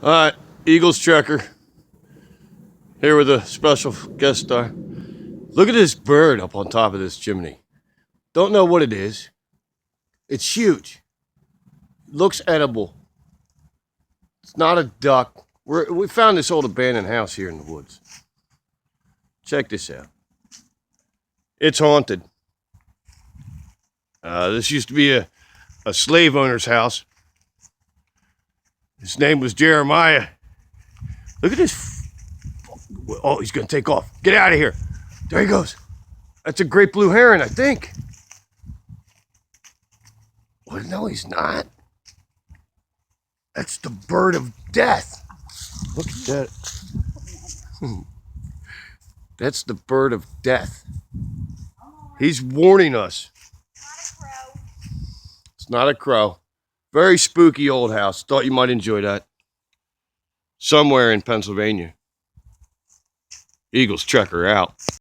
All right, Eagles Trekker here with a special guest star. Look at this bird up on top of this chimney. Don't know what it is. It's huge. Looks edible. It's not a duck. We found this old abandoned house here in the woods. Check this out. It's haunted. This used to be a slave owner's house. His name was Jeremiah. Look at this. Oh, he's going to take off. Get out of here. There he goes. That's a great blue heron, I think. Well, no, he's not. That's the bird of death. Look at that. That's the bird of death. He's warning us. It's not a crow. Very spooky old house. Thought you might enjoy that. Somewhere in Pennsylvania. Eagles Trekker out.